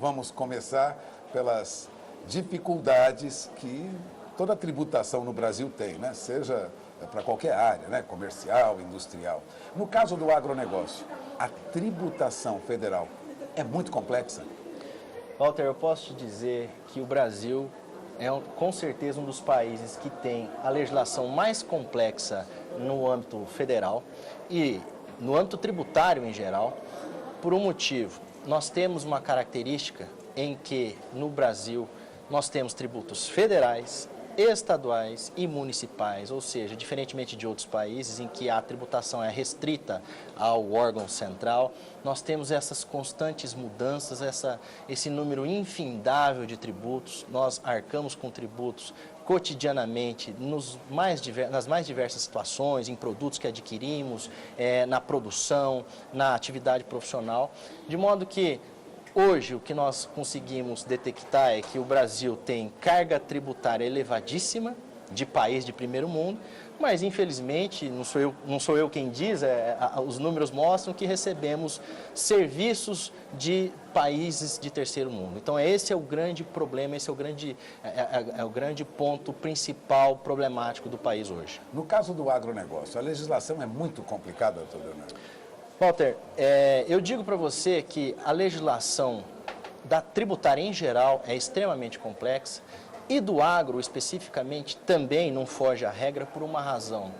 vamos começar pelas dificuldades que toda tributação no Brasil tem, né? Seja para qualquer área, né? Comercial, industrial. No caso do agronegócio, a tributação federal é muito complexa? Walter, eu posso te dizer que o Brasil é com certeza um dos países que tem a legislação mais complexa no âmbito federal e no âmbito tributário em geral, por um motivo. Nós temos uma característica em que no Brasil nós temos tributos federais, estaduais e municipais, ou seja, diferentemente de outros países em que a tributação é restrita ao órgão central, nós temos essas constantes mudanças, esse número infindável de tributos, nós arcamos com tributos cotidianamente nas mais diversas situações, em produtos que adquirimos, na produção, na atividade profissional, de modo que hoje, o que nós conseguimos detectar é que o Brasil tem carga tributária elevadíssima, de país de primeiro mundo, mas infelizmente, não sou eu quem diz, os números mostram que recebemos serviços de países de terceiro mundo. Então esse é o grande problema, esse é o grande ponto principal problemático do país hoje. No caso do agronegócio, a legislação é muito complicada, doutor Leonardo? Walter, eu digo para você que a legislação da tributária em geral é extremamente complexa e do agro especificamente também não foge à regra por uma razão.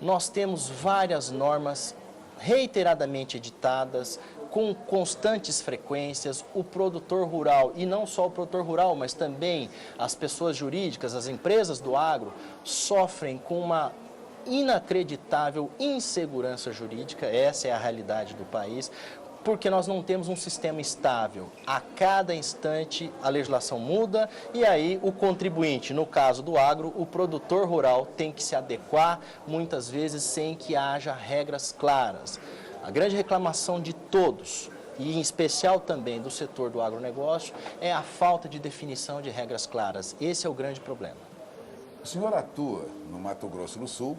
Nós temos várias normas reiteradamente editadas, com constantes frequências, o produtor rural, e não só o produtor rural, mas também as pessoas jurídicas, as empresas do agro, sofrem com uma inacreditável insegurança jurídica, essa é a realidade do país, porque nós não temos um sistema estável. A cada instante a legislação muda e aí o contribuinte, no caso do agro, o produtor rural tem que se adequar, muitas vezes sem que haja regras claras. A grande reclamação de todos, e em especial também do setor do agronegócio, é a falta de definição de regras claras. Esse é o grande problema. O senhor atua no Mato Grosso do Sul,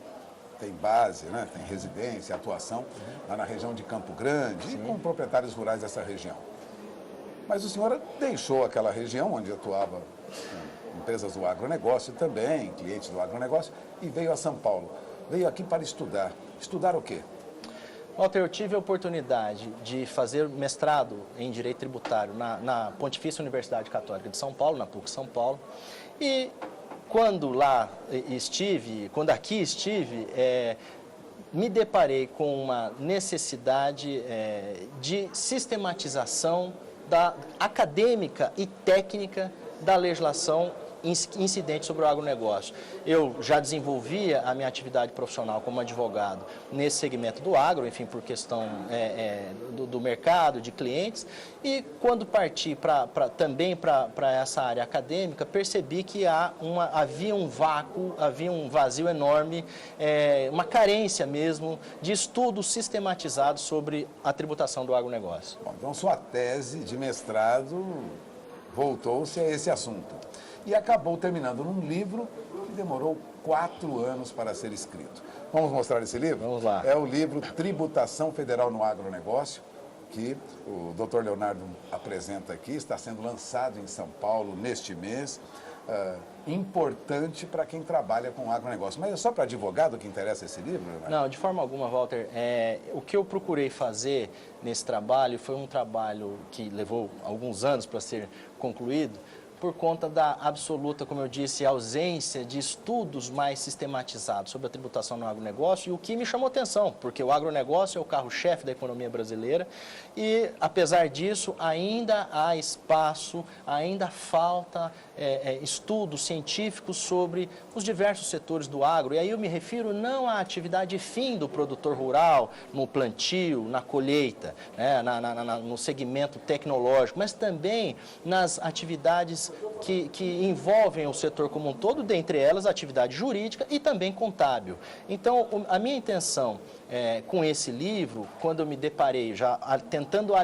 tem base, né? Tem residência, atuação lá na região de Campo Grande e com proprietários rurais dessa região. Mas o senhor deixou aquela região onde atuava com empresas do agronegócio também, clientes do agronegócio, e veio a São Paulo. Veio aqui para estudar. Estudar o quê? Walter, eu tive a oportunidade de fazer mestrado em Direito Tributário na Pontifícia Universidade Católica de São Paulo, na PUC São Paulo, e quando aqui estive, me deparei com uma necessidade de sistematização acadêmica e técnica da legislação incidente sobre o agronegócio. Eu já desenvolvia a minha atividade profissional como advogado nesse segmento do agro, enfim, por questão do mercado, de clientes, e quando parti também para essa área acadêmica, percebi que havia um vácuo, havia um vazio enorme, uma carência mesmo de estudos sistematizados sobre a tributação do agronegócio. Bom, então sua tese de mestrado voltou-se a esse assunto. E acabou terminando num livro que demorou 4 anos para ser escrito. Vamos mostrar esse livro? Vamos lá. É o livro Tributação Federal no Agronegócio, que o Dr. Leonardo apresenta aqui, está sendo lançado em São Paulo neste mês. Importante para quem trabalha com agronegócio. Mas é só para advogado que interessa esse livro, Leonardo? Não, de forma alguma, Walter. O que eu procurei fazer nesse trabalho foi um trabalho que levou alguns anos para ser concluído, por conta da absoluta, como eu disse, ausência de estudos mais sistematizados sobre a tributação no agronegócio, e o que me chamou atenção, porque o agronegócio é o carro-chefe da economia brasileira e, apesar disso, ainda há espaço, ainda falta estudos científicos sobre os diversos setores do agro. E aí eu me refiro não à atividade fim do produtor rural, no plantio, na colheita, né, no segmento tecnológico, mas também nas atividades que envolvem o setor como um todo, dentre elas a atividade jurídica e também contábil. Então, a minha intenção com esse livro, quando eu me deparei já tentando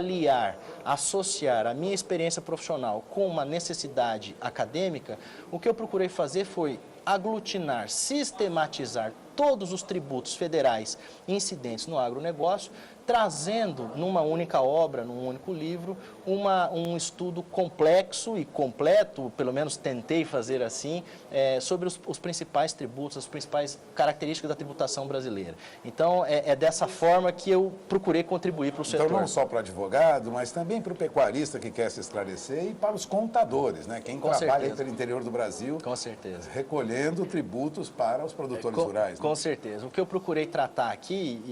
associar a minha experiência profissional com uma necessidade acadêmica, o que eu procurei fazer foi aglutinar, sistematizar todos os tributos federais incidentes no agronegócio trazendo numa única obra, num único livro, um estudo complexo e completo, pelo menos tentei fazer assim, sobre os principais tributos, as principais características da tributação brasileira. Então, é dessa forma que eu procurei contribuir para o setor. Então, não só para o advogado, mas também para o pecuarista que quer se esclarecer e para os contadores, né? Quem trabalha pelo interior do Brasil, com certeza, recolhendo tributos para os produtores rurais. Com certeza. O que eu procurei tratar aqui,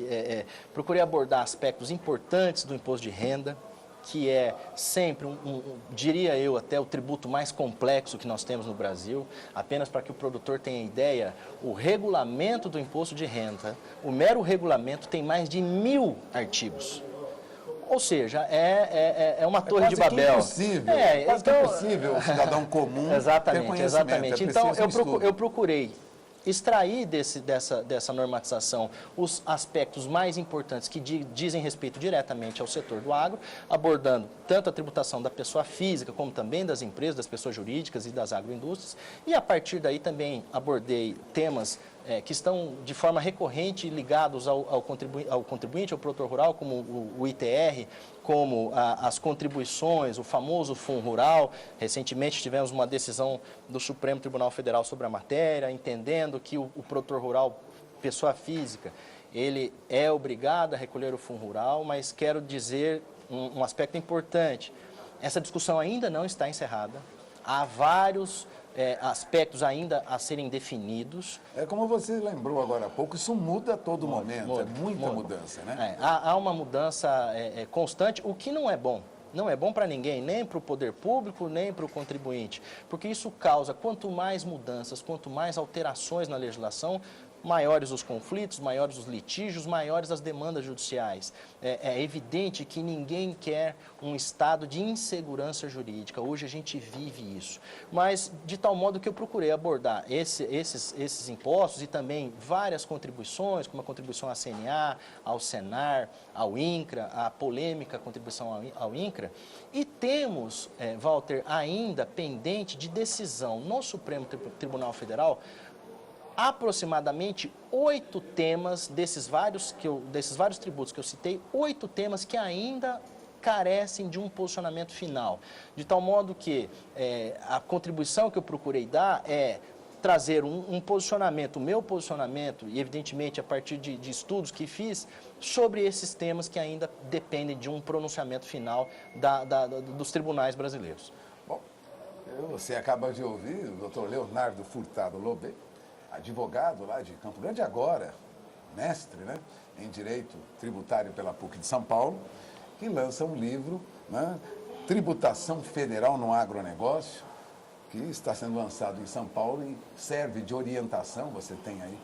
procurei abordar aspectos importantes do imposto de renda, que é sempre, diria eu, até o tributo mais complexo que nós temos no Brasil. Apenas para que o produtor tenha ideia, o regulamento do imposto de renda, o mero regulamento tem mais de 1000 artigos. Ou seja, é uma torre de Babel. Impossível, quase impossível o cidadão comum Exatamente. Então, eu procurei extrair dessa normatização os aspectos mais importantes que dizem respeito diretamente ao setor do agro, abordando tanto a tributação da pessoa física, como também das empresas, das pessoas jurídicas e das agroindústrias, e a partir daí também abordei temas que estão de forma recorrente ligados ao contribuinte, ao produtor rural, como o ITR, como as contribuições, o famoso Fundo Rural. Recentemente tivemos uma decisão do Supremo Tribunal Federal sobre a matéria, entendendo que o produtor rural, pessoa física, ele é obrigado a recolher o Fundo Rural, mas quero dizer um aspecto importante. Essa discussão ainda não está encerrada, há vários aspectos ainda a serem definidos. É como você lembrou agora há pouco, isso muda a todo momento, é muita mudança, né? Há uma mudança constante, o que não é bom. Não é bom para ninguém, nem para o poder público, nem para o contribuinte, porque isso causa, quanto mais mudanças, quanto mais alterações na legislação, maiores os conflitos, maiores os litígios, maiores as demandas judiciais. É evidente que ninguém quer um estado de insegurança jurídica. Hoje a gente vive isso. Mas de tal modo que eu procurei abordar esses impostos e também várias contribuições, como a contribuição à CNA, ao Senar, ao INCRA, a polêmica contribuição ao INCRA. E temos, Walter, ainda pendente de decisão no Supremo Tribunal Federal, aproximadamente 8 temas desses vários tributos que eu citei, 8 temas que ainda carecem de um posicionamento final. De tal modo que a contribuição que eu procurei dar é trazer um posicionamento, o meu posicionamento, e evidentemente a partir de estudos que fiz, sobre esses temas que ainda dependem de um pronunciamento final dos tribunais brasileiros. Bom, você acaba de ouvir o Dr. Leonardo Furtado Lobé, advogado lá de Campo Grande, agora mestre, né, em Direito Tributário pela PUC de São Paulo, que lança um livro, né, Tributação Federal no Agronegócio, que está sendo lançado em São Paulo e serve de orientação. Você tem aí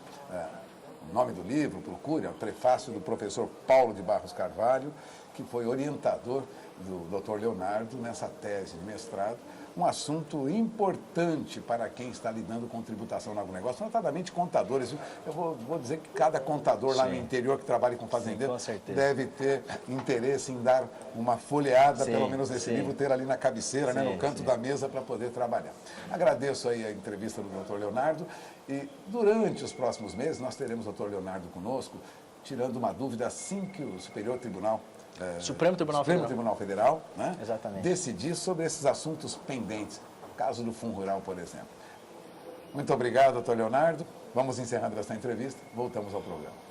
o nome do livro, procure, é o prefácio do professor Paulo de Barros Carvalho, que foi orientador do Dr. Leonardo nessa tese de mestrado, um assunto importante para quem está lidando com tributação no agronegócio, notadamente contadores. Eu vou dizer que cada contador lá no interior que trabalha com fazendeiro deve ter interesse em dar uma folheada, pelo menos nesse livro, ter ali na cabeceira, né, no canto da mesa para poder trabalhar. Agradeço aí a entrevista do Dr. Leonardo e durante os próximos meses nós teremos o Dr. Leonardo conosco, tirando uma dúvida assim que o Superior Tribunal Supremo Tribunal Federal, né? Exatamente. Decidir sobre esses assuntos pendentes, caso do Fundo Rural, por exemplo. Muito obrigado, doutor Leonardo. Vamos encerrando esta entrevista. Voltamos ao programa.